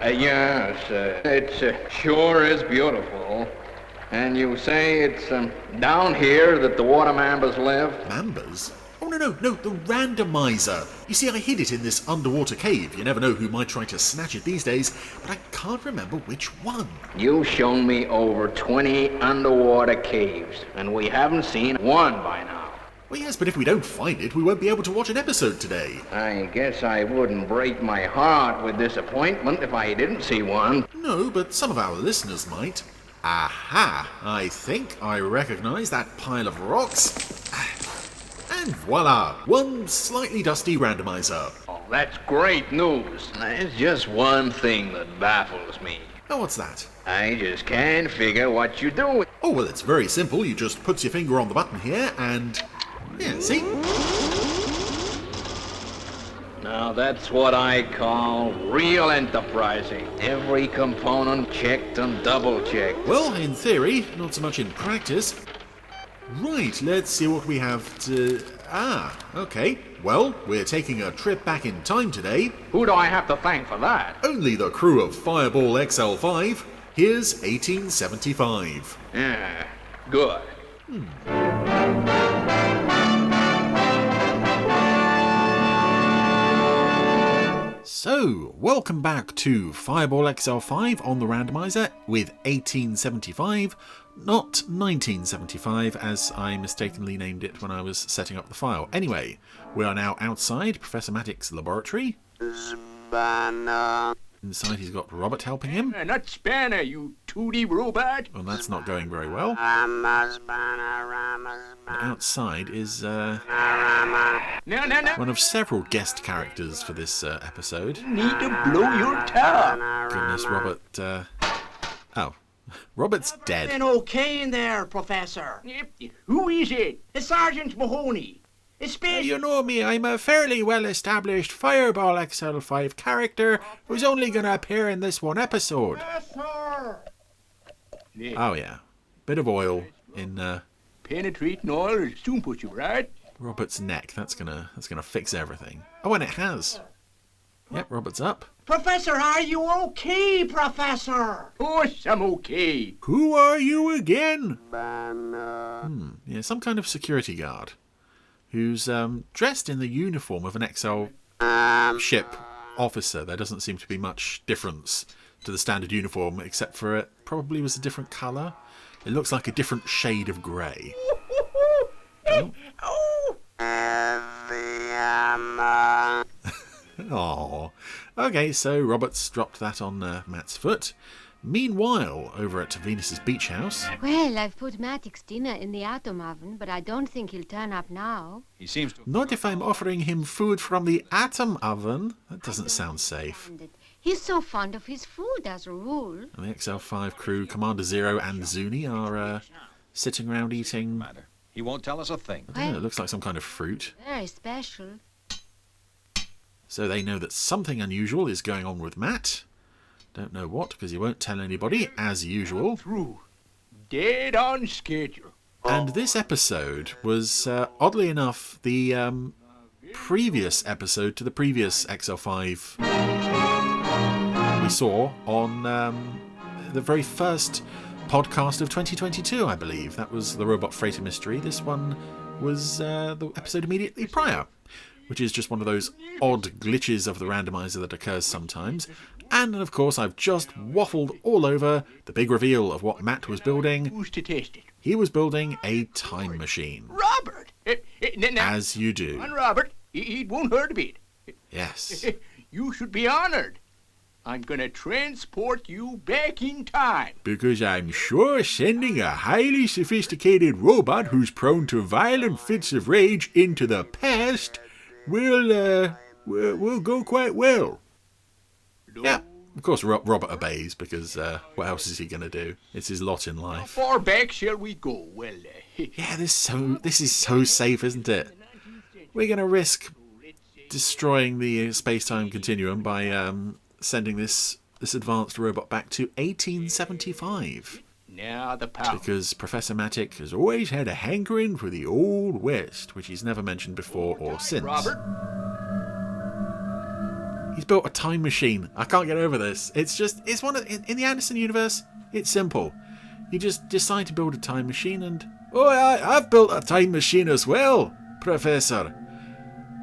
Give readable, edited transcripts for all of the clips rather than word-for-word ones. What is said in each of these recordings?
Yes, it sure is beautiful. And you say it's down here that the water mambas live? Mambas? Oh, no, the Randomiser. You see, I hid it in this underwater cave. You never know who might try to snatch it these days, but I can't remember which one. You've shown me over 20 underwater caves, and we haven't seen one by now. Well, yes, but if we don't find it, we won't be able to watch an episode today. I guess I wouldn't break my heart with disappointment if I didn't see one. No, but some of our listeners might. Aha! I think I recognise that pile of rocks. And voila! One slightly dusty randomiser. Oh, that's great news. There's just one thing that baffles me. Oh, what's that? I just can't figure what you do with... Oh, well, it's very simple. You just put your finger on the button here and... yeah, see? Now that's what I call real enterprising. Every component checked and double-checked. Well, in theory, not so much in practice. Right, let's see what we have to... okay. Well, we're taking a trip back in time today. Who do I have to thank for that? Only the crew of Fireball XL5. Here's 1875. Yeah, good. So, welcome back to Fireball XL5 on the Randomiser with 1875, not 1975 as I mistakenly named it when I was setting up the file. Anyway, we are now outside Professor Matic's laboratory. Inside he's got Robert helping him. Not Spanner, you 2D robot. Well, that's not going very well. Outside is No. one of several guest characters for this episode. Need to blow your top. Goodness, Robert... oh. Robert's dead. Been okay in there, Professor. Who is it? It's Sergeant Mahoney. It's been... You know me, I'm a fairly well-established Fireball XL5 character who's only going to appear in this one episode. Professor! Oh yeah, bit of oil in Penetrating oil will soon put you right. Robert's neck. That's gonna fix everything. Oh, and it has. Yep, Robert's up. Professor, are you okay, Professor? Of course I'm okay. Who are you again? Yeah, some kind of security guard who's dressed in the uniform of an XL ship officer. There doesn't seem to be much difference to the standard uniform, except for it probably was a different colour. It looks like a different shade of grey. Oh. Okay, so Robert's dropped that on Matt's foot. Meanwhile, over at Venus's beach house... Well, I've put Matic's dinner in the atom oven, but I don't think he'll turn up now. He seems to... Not if I'm offering him food from the atom oven. That doesn't sound safe. He's so fond of his food, as a rule. And the XL5 crew, Commander Zero and Zuni, are sitting around eating... He won't tell us a thing. I don't know, it looks like some kind of fruit. Very special. So they know that something unusual is going on with Matt. Don't know what, because he won't tell anybody, as usual. Through. Dead on schedule. And this episode was, oddly enough, the previous episode to the previous XL5 we saw on the very first podcast of 2022, I believe. That was the Robot Freighter Mystery. This one was the episode immediately prior, which is just one of those odd glitches of the randomizer that occurs sometimes. And, of course, I've just waffled all over the big reveal of what Matt was building. Who's to test it? He was building a time machine. Robert! As you do. And Robert, it won't hurt a bit. Yes. You should be honored. I'm gonna transport you back in time. Because I'm sure sending a highly sophisticated robot who's prone to violent fits of rage into the past will go quite well. Yeah, of course Robert obeys, because what else is he going to do? It's his lot in How life. far back shall we go? Well, Yeah, this is so safe, isn't it? We're going to risk destroying the space-time continuum by sending this advanced robot back to 1875. now the power. Because Professor Matic has always had a hankering for the Old West, which he's never mentioned before or since. Robert? He's built a time machine. I can't get over this. It's one of, in the Anderson universe, it's simple. You just decide to build a time machine and... Oh, I've built a time machine as well, Professor.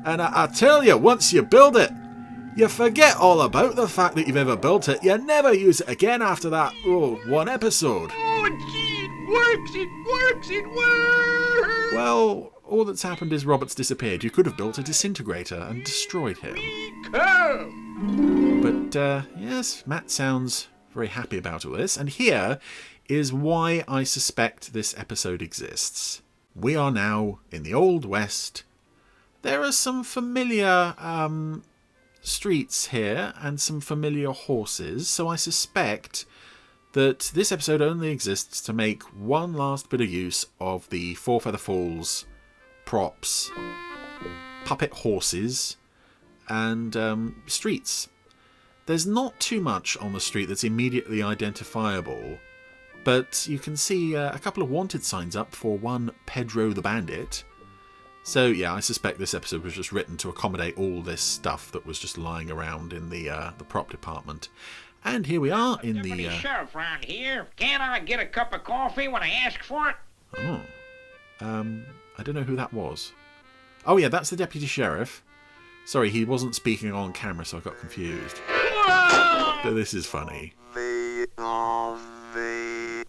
And I tell you, once you build it, you forget all about the fact that you've ever built it. You never use it again after that, one episode. Oh, gee, it works! Well, all that's happened is Robert's disappeared. You could have built a disintegrator and destroyed him. But, yes, Matt sounds very happy about all this. And here is why I suspect this episode exists. We are now in the Old West. There are some familiar streets here and some familiar horses, so I suspect that this episode only exists to make one last bit of use of the Four Feather Falls props, puppet horses, and streets. There's not too much on the street that's immediately identifiable, but you can see a couple of wanted signs up for one Pedro the Bandit. So yeah, I suspect this episode was just written to accommodate all this stuff that was just lying around in the prop department. And here we are in the... Deputy Sheriff around here. Can't I get a cup of coffee when I ask for it? Oh. I don't know who that was. Oh yeah, that's the Deputy Sheriff. Sorry, he wasn't speaking on camera, so I got confused. But this is funny.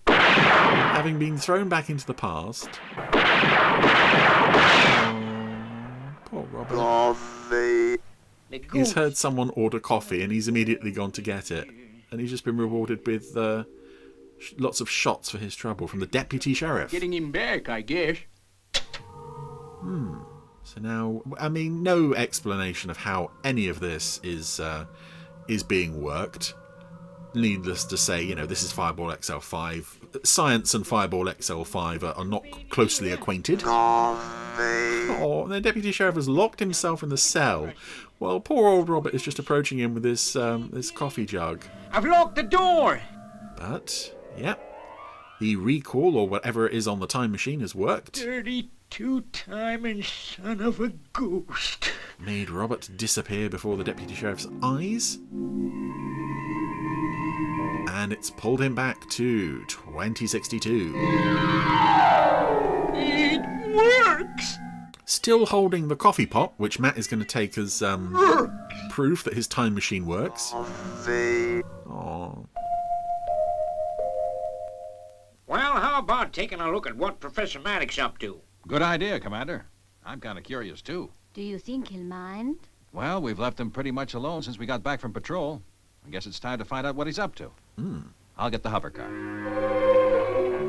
Having been thrown back into the past... Poor Robert. He's heard someone order coffee and he's immediately gone to get it. And he's just been rewarded with lots of shots for his trouble from the Deputy Sheriff. Getting him back, I guess. So now, I mean, no explanation of how any of this is being worked. Needless to say, you know, this is Fireball XL5. Science and Fireball XL5 are not closely acquainted. Oh, the Deputy Sheriff has locked himself in the cell, while poor old Robert is just approaching him with this coffee jug. I've locked the door. But, yep, the recall or whatever it is on the time machine has worked. 32-timing son of a ghost. Made Robert disappear before the Deputy Sheriff's eyes. And it's pulled him back to 2062. It works. Still holding the coffee pot, which Matt is going to take as proof that his time machine works. Aww. Well, how about taking a look at what Professor Matic's up to? Good idea, Commander. I'm kind of curious, too. Do you think he'll mind? Well, we've left him pretty much alone since we got back from patrol. I guess it's time to find out what he's up to. I'll get the hover car.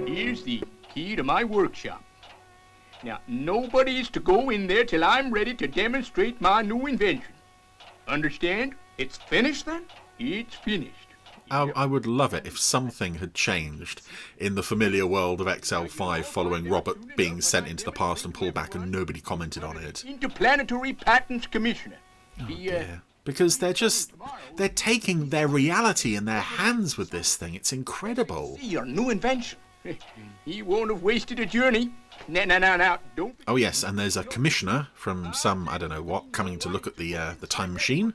Here's the key to my workshop. Now, nobody's to go in there till I'm ready to demonstrate my new invention. Understand? It's finished then? It's finished. I would love it if something had changed in the familiar world of XL5 following Robert being sent into the past and pulled back and nobody commented on it. Interplanetary Patents Commissioner. Dear. Because they're taking their reality in their hands with this thing. It's incredible. See your new invention. He won't have wasted a journey. Now, don't... Oh yes, and there's a commissioner from some, I don't know what, coming to look at the time machine.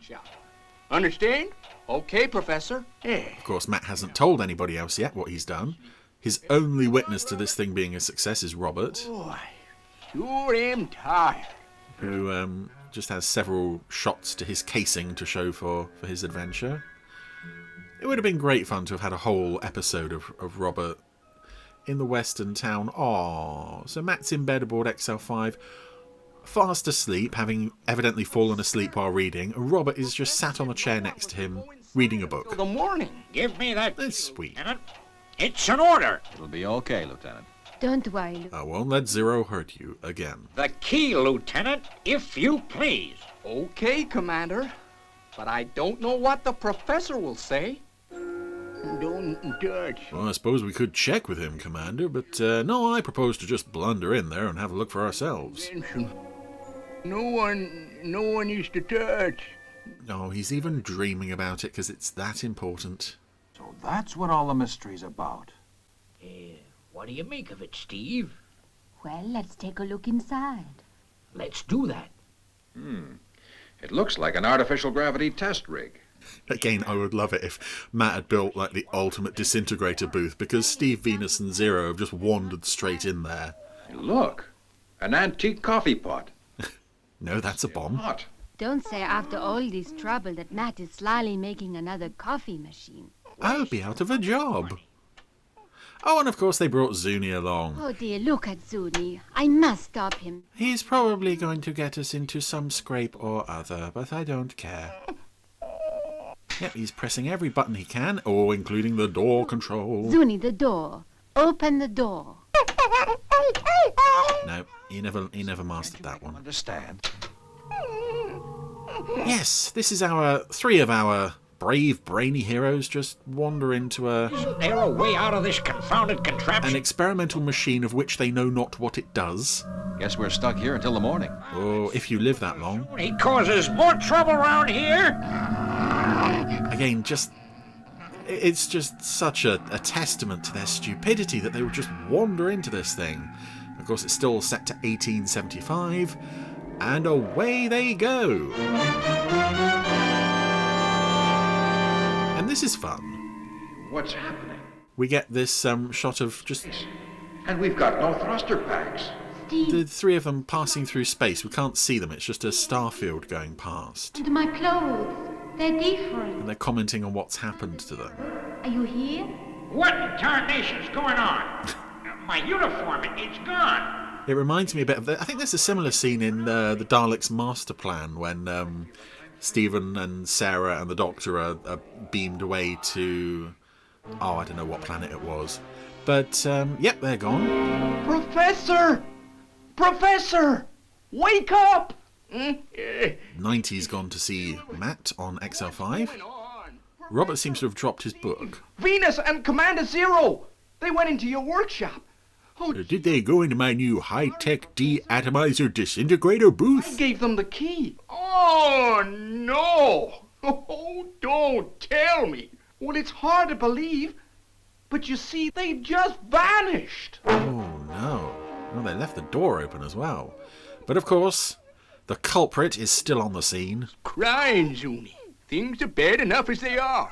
Understand? Okay, Professor. Of course, Matt hasn't told anybody else yet what he's done. His only witness to this thing being a success is Robert. Boy, sure am tired. Who just has several shots to his casing to show for his adventure. It would have been great fun to have had a whole episode of Robert in the western town. Aww. So Matt's in bed aboard XL5, fast asleep, having evidently fallen asleep while reading. Robert is just sat on a chair next to him, reading a book. Till the morning. Give me that, That's sweet. Lieutenant. It's an order. It'll be okay, Lieutenant. Don't worry, I won't let Zero hurt you again. The key, Lieutenant, if you please. Okay, Commander. But I don't know what the Professor will say. Don't touch. Well, I suppose we could check with him, Commander, but no, I propose to just blunder in there and have a look for ourselves. No one is to touch. Oh, he's even dreaming about it because it's that important. So that's what all the mystery's about. What do you make of it, Steve? Well, let's take a look inside. Let's do that. It looks like an artificial gravity test rig. Again, I would love it if Matt had built like the ultimate disintegrator booth, because Steve, Venus and Zero have just wandered straight in there. Hey, look, an antique coffee pot. No, that's a bomb. Hot. Don't say after all this trouble that Matt is slyly making another coffee machine. I'll be out of a job. Oh, and of course they brought Zuni along. Oh dear, look at Zuni. I must stop him. He's probably going to get us into some scrape or other, but I don't care. Yep, he's pressing every button he can, including the door control. Zuni, the door. Open the door. No, he never mastered that one. Understand? Yes, this is three of our brave, brainy heroes just wander into Isn't there a way out of this confounded an contraption? experimental machine of which they know not what it does. Guess we're stuck here until the morning. Oh, if you live that long. He causes more trouble around here. Again, it's just such a testament to their stupidity that they would just wander into this thing. Of course, it's still set to 1875, and away they go. And this is fun. What's happening? We get this shot of just And we've got no thruster packs. the three of them passing through space. We can't see them, it's just a starfield going past. And my clothes. They're different. And they're commenting on what's happened to them. Are you here? What in tarnation's going on? My uniform, it's gone. It reminds me a bit of I think there's a similar scene in the Daleks' master plan when Stephen and Sarah and the Doctor are beamed away to... Oh, I don't know what planet it was. But, yep, they're gone. Professor! Professor! Wake up! 90's gone to see Matt on XL5. Robert seems to have dropped his book. Venus and Commander Zero! They went into your workshop. Oh, Did they go into my new high-tech de-atomizer disintegrator I booth? gave them the key. Oh, no! Oh, don't tell me. Well, it's hard to believe, but you see, they just vanished. Oh, no. Well, they left the door open as well. But, of course, the culprit is still on the scene. Crying, Zuni. Things are bad enough as they are.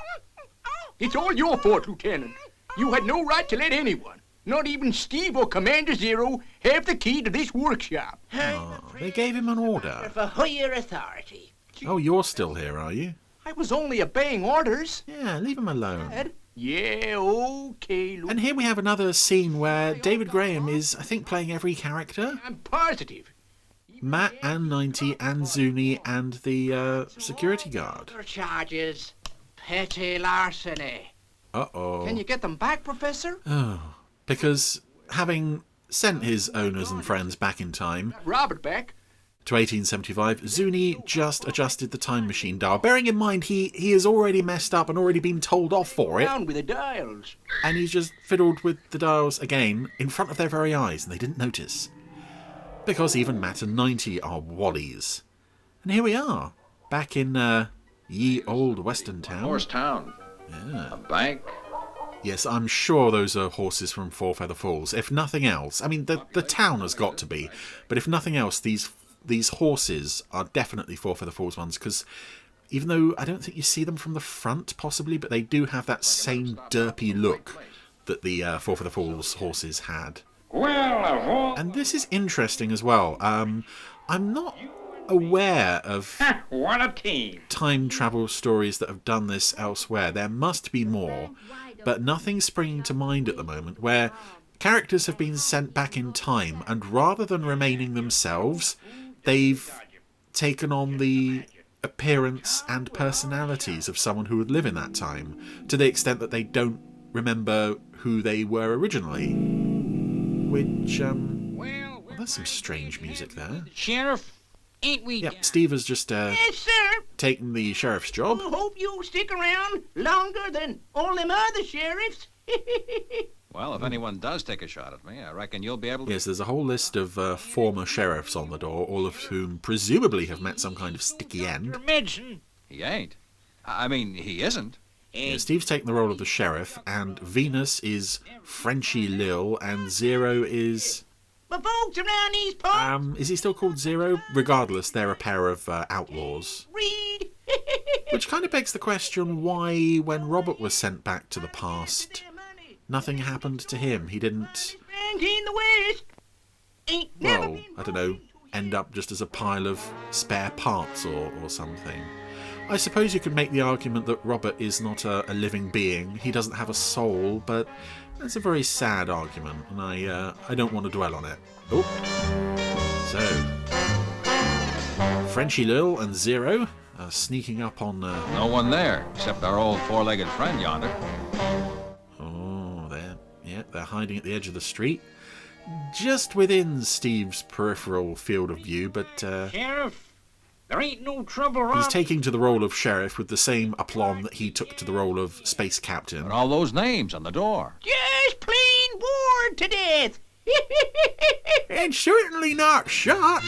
It's all your fault, Lieutenant. You had no right to let anyone, not even Steve or Commander Zero, have the key to this workshop. Oh, they gave him an order. For higher authority. Oh, you're still here, are you? I was only obeying orders. Yeah, leave him alone. Yeah, okay, Lieutenant. And here we have another scene where David Graham is, I think, playing every character. I'm positive. Matt and 90 and Zuni and the security guard. Charges. Petty larceny. Uh-oh. Can you get them back, Professor? Oh, because having sent his owners and friends back in time Robert back. to 1875, Zuni just adjusted the time machine dial. Bearing in mind he has already messed up and already been told off for it, Down with the dials. and he's just fiddled with the dials again in front of their very eyes, and they didn't notice. Because even Matt and 90 are wallies. And here we are, back in ye old western town. Horse town. Yeah. A bank. Yes, I'm sure those are horses from Four Feather Falls. If nothing else, I mean, the town has got to be, but if nothing else, these horses are definitely Four Feather Falls ones, because even though I don't think you see them from the front, possibly, but they do have that same derpy look that the Four Feather Falls horses had. Well, of all... And this is interesting as well. I'm not aware of What a team. time travel stories that have done this elsewhere. There must be more, but nothing's springing to mind at the moment, where characters have been sent back in time, and rather than remaining themselves, they've taken on the appearance and personalities of someone who would live in that time, to the extent that they don't remember who they were originally. Which, well, that's some strange music there. Sheriff, ain't we? Yep, Steve has just Yes, sir. taken the sheriff's job. Hope you'll stick around longer than all them other sheriffs. Well, if anyone does take a shot at me, I reckon you'll be able to... Yes, there's a whole list of former sheriffs on the door, all of whom presumably have met some kind of sticky end. Your medicine. He ain't. I mean, he isn't. Yeah, Steve's taken the role of the sheriff, and Venus is Frenchy Lil, and Zero is... But folks around these parts Is he still called Zero? Regardless, they're a pair of outlaws. read. Which kind of begs the question why, when Robert was sent back to the past, nothing happened to him. He didn't, Frank in the West ain't never well, been I don't know, end up just as a pile of spare parts or something. I suppose you could make the argument that Robert is not a living being. He doesn't have a soul, but that's a very sad argument, and I don't want to dwell on it. Oh. So, Frenchy Lil and Zero are sneaking up on... No one there, except our old four-legged friend yonder. Oh, they're hiding at the edge of the street. Just within Steve's peripheral field of view, but Sheriff, there ain't no trouble he's taking to the role of sheriff with the same aplomb that he took to the role of space captain. And all those names on the door. just plain bored to death. And certainly not shot!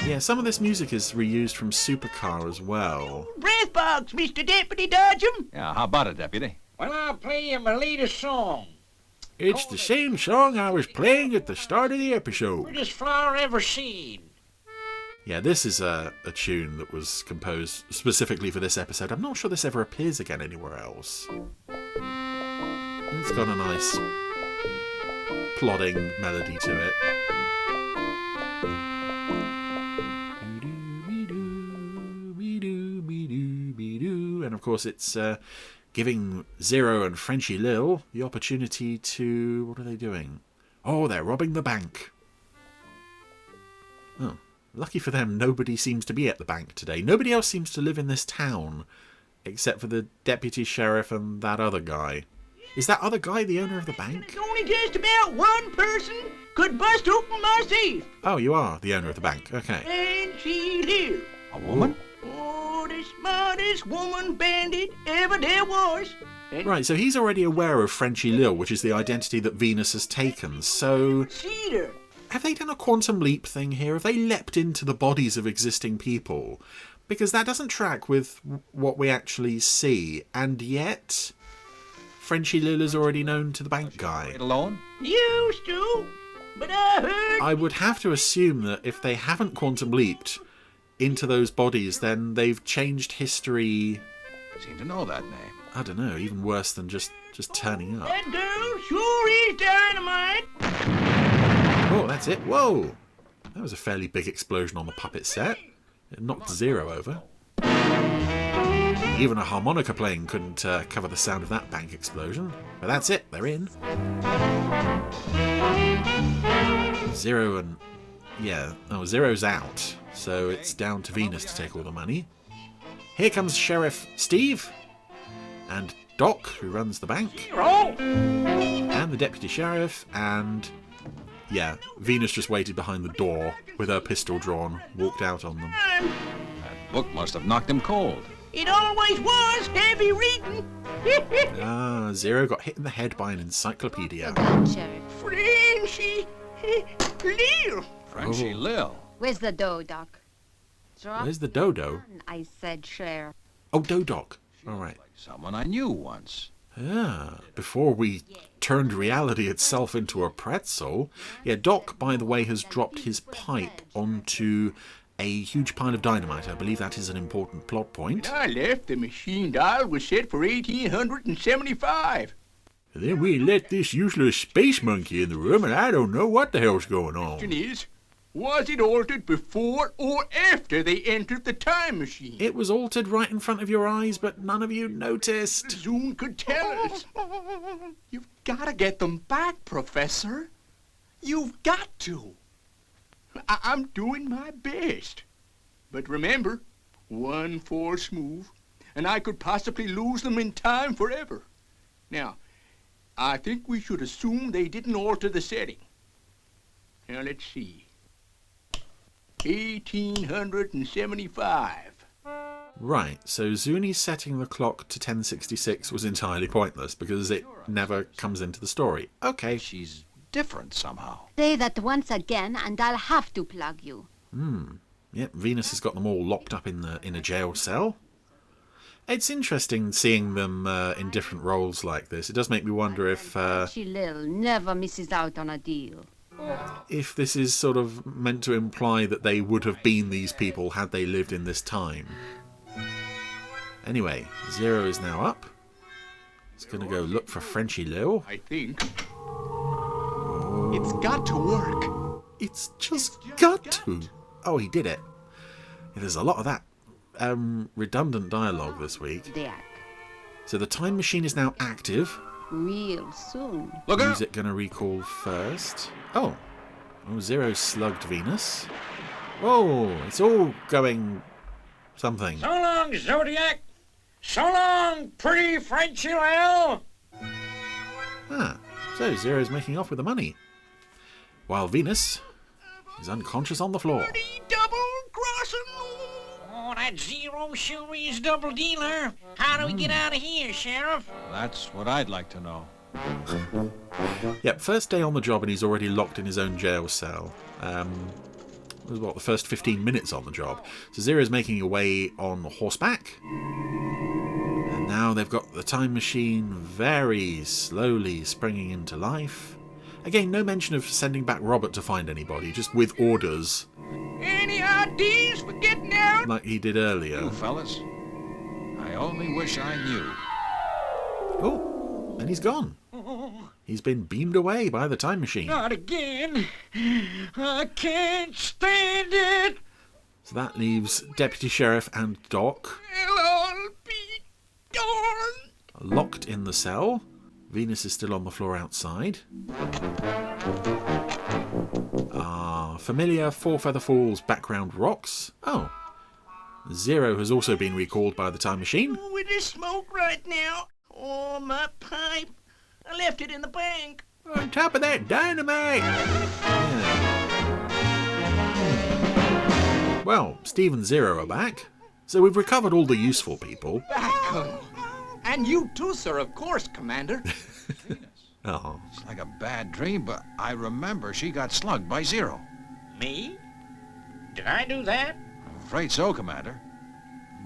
Yeah, some of this music is reused from Supercar as well. Breath box, Mr. Deputy Dodgem. Yeah, how about it, Deputy? Well, I'll play you my latest song. It's the same song I was playing at the start of the episode. Prettiest flower ever seen. Yeah, this is a tune that was composed specifically for this episode. I'm not sure this ever appears again anywhere else. It's got a nice plodding melody to it. And of course it's giving Zero and Frenchy Lil the opportunity to... What are they doing? Oh, they're robbing the bank. Oh, lucky for them, nobody seems to be at the bank today. Nobody else seems to live in this town, except for the deputy sheriff and that other guy. Is that other guy the owner of the bank? Only just about one person could bust open my safe. Oh, you are the owner of the bank. Okay. And she's here. A woman? Oh, the smartest woman bandit ever there was. And Right, so he's already aware of Frenchy Lil, which is the identity that Venus has taken. So, Cedar. have they done a quantum leap thing here? Have they leapt into the bodies of existing people? Because that doesn't track with what we actually see. And yet, Frenchy Lil is already known to the bank guy. Right alone? Used to. But I heard... I would have to assume that if they haven't quantum leaped into those bodies, then they've changed history. Seem to know that name. I don't know, even worse than just turning up. That girl sure is dynamite. Oh, that's it. Whoa! That was a fairly big explosion on the puppet set. It knocked Zero over. Even a harmonica playing couldn't cover the sound of that bank explosion. But that's it, they're in. Zero and... yeah, oh, Zero's out. So it's down to Venus to take all the money. Here comes Sheriff Steve. And Doc, who runs the bank. And the deputy sheriff. And... yeah, Venus just waited behind the door with her pistol drawn, walked out on them. That book must have knocked him cold. It always was heavy reading. Ah, Zero got hit in the head by an encyclopedia. Down, Sheriff. Frenchy Lil. Frenchy Lil. Where's the dough, Doc? Drop Where's the dodo? one, I said, Sheriff. Oh, Dodoc. All right. Someone I knew once. Ah, before we turned reality itself into a pretzel. Yeah, Doc, by the way, has dropped his pipe onto a huge pile of dynamite. I believe that is an important plot point. When I left, the machine dial was set for 1875. Then we let this useless space monkey in the room, and I don't know what the hell's going on. Question is, was it altered before or after they entered the time machine? It was altered right in front of your eyes, but none of you noticed. Zoom could tell us. You've got to get them back, Professor. You've got to. I'm doing my best. But remember, one false move, and I could possibly lose them in time forever. Now, I think we should assume they didn't alter the setting. Now, let's see. 1875. Right, so Zuni setting the clock to 1066 was entirely pointless because it never comes into the story. Okay. She's different somehow. Say that once again, and I'll have to plug you. Yep, Venus has got them all locked up in a jail cell. It's interesting seeing them in different roles like this. It does make me wonder if She Lil never misses out on a deal. this is sort of meant to imply that they would have been these people had they lived in this time. Anyway, Zero is now up. He's going to go look for Frenchy Lil. I think. It's got to work. It's just got to. Oh, he did it. Yeah, there's a lot of that redundant dialogue this week. Zodiac. So the time machine is now active. Real soon. Look Who's out! it going to recall first? Oh, Zero slugged Venus. Oh, it's all going something. So long, Zodiac. So long, pretty Frenchy Lil. Ah, so Zero's making off with the money. While Venus is unconscious on the floor. Double crossing. Oh, that Zero sure is double dealer. How do we get out of here, Sheriff? That's what I'd like to know. Yep, first day on the job and he's already locked in his own jail cell. It was the first 15 minutes on the job. So Zero's making away on horseback. And now they've got the time machine very slowly springing into life. Again, no mention of sending back Robert to find anybody, just with orders. Any ideas for getting out? Like he did earlier. You fellas, I only wish I knew. Oh, and he's gone. He's been beamed away by the time machine. Not again. I can't stand it. So that leaves Deputy Sheriff and Doc Well, I'll be darned. locked in the cell. Venus is still on the floor outside. Familiar Four Feather Falls background rocks. Oh. Zero has also been recalled by the time machine. With this smoke right now. Oh, my pipe. I left it in the bank. On top of that dynamite! Yeah. Well, Steve and Zero are back. So we've recovered all the useful people. Back, Colonel. And you too, sir, of course, Commander. Oh. It's like a bad dream, but I remember she got slugged by Zero. Me? Did I do that? I'm afraid so, Commander.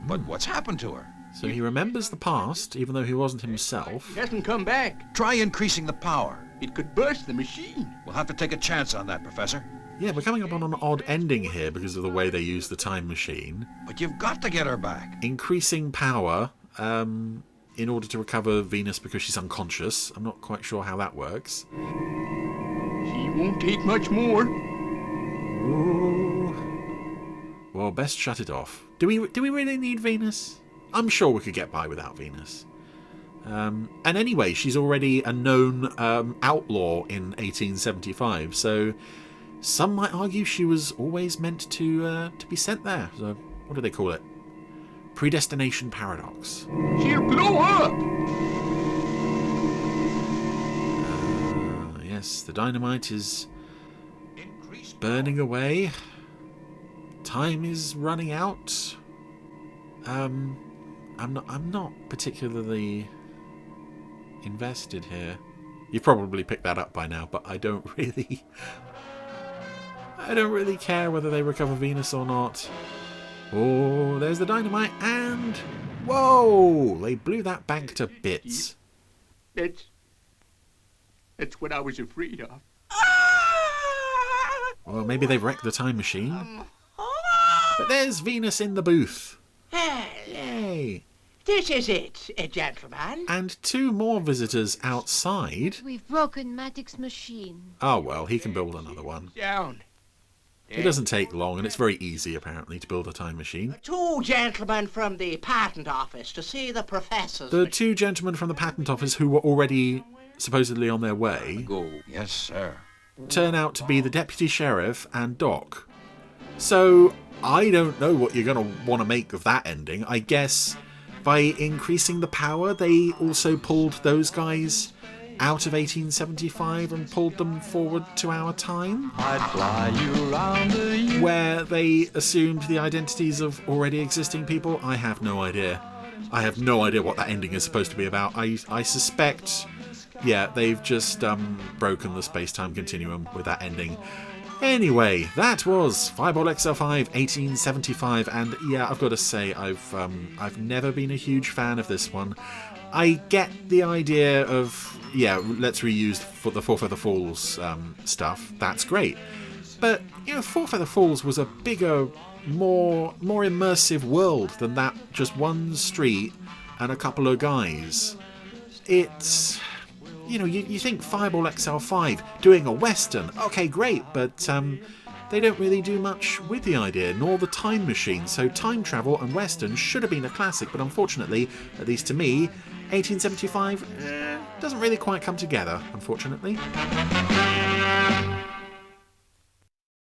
But what's happened to her? So he remembers the past, even though he wasn't himself. He hasn't come back. Try increasing the power. It could burst the machine. We'll have to take a chance on that, Professor. Yeah, we're coming up on an odd ending here because of the way they use the time machine. But you've got to get her back. Increasing power in order to recover Venus because she's unconscious. I'm not quite sure how that works. He won't take much more. Ooh. Well, best shut it off. Do we really need Venus? I'm sure we could get by without Venus. And anyway, she's already a known outlaw in 1875, so some might argue she was always meant to be sent there. So, what do they call it? Predestination paradox. She'll blow up. Yes, the dynamite is burning away. Time is running out. I'm not particularly invested here. You've probably picked that up by now, but I don't really care whether they recover Venus or not. Oh, there's the dynamite, and whoa! They blew that bank to bits. That's what I was afraid of. Well, maybe they've wrecked the time machine. But there's Venus in the booth. Yay! This is it, gentlemen. And two more visitors outside. We've broken Matic's machine. Oh well, he can build another one. Down. It doesn't take long, and it's very easy, apparently, to build a time machine. Two gentlemen from the patent office to see the professor's The two gentlemen from the patent office who were already supposedly on their way Go. Yes, sir. turn out to be the deputy sheriff and Doc. So, I don't know what you're going to want to make of that ending. I guess by increasing the power, they also pulled those guys out of 1875 and pulled them forward to our time, I'd fly you around the where they assumed the identities of already existing people. I have no idea. I have no idea what that ending is supposed to be about. I suspect, yeah, they've just broken the space-time continuum with that ending. Anyway, that was Fireball XL5 1875, and yeah, I've got to say I've never been a huge fan of this one. I get the idea of, yeah, let's reuse for the Four Feather Falls stuff. That's great, but you know, Four Feather Falls was a bigger, more immersive world than that. Just one street and a couple of guys. It's, you know, you think Fireball XL5 doing a western, okay, great, but they don't really do much with the idea, nor the time machine. So time travel and western should have been a classic, but unfortunately, at least to me, 1875 doesn't really quite come together, unfortunately.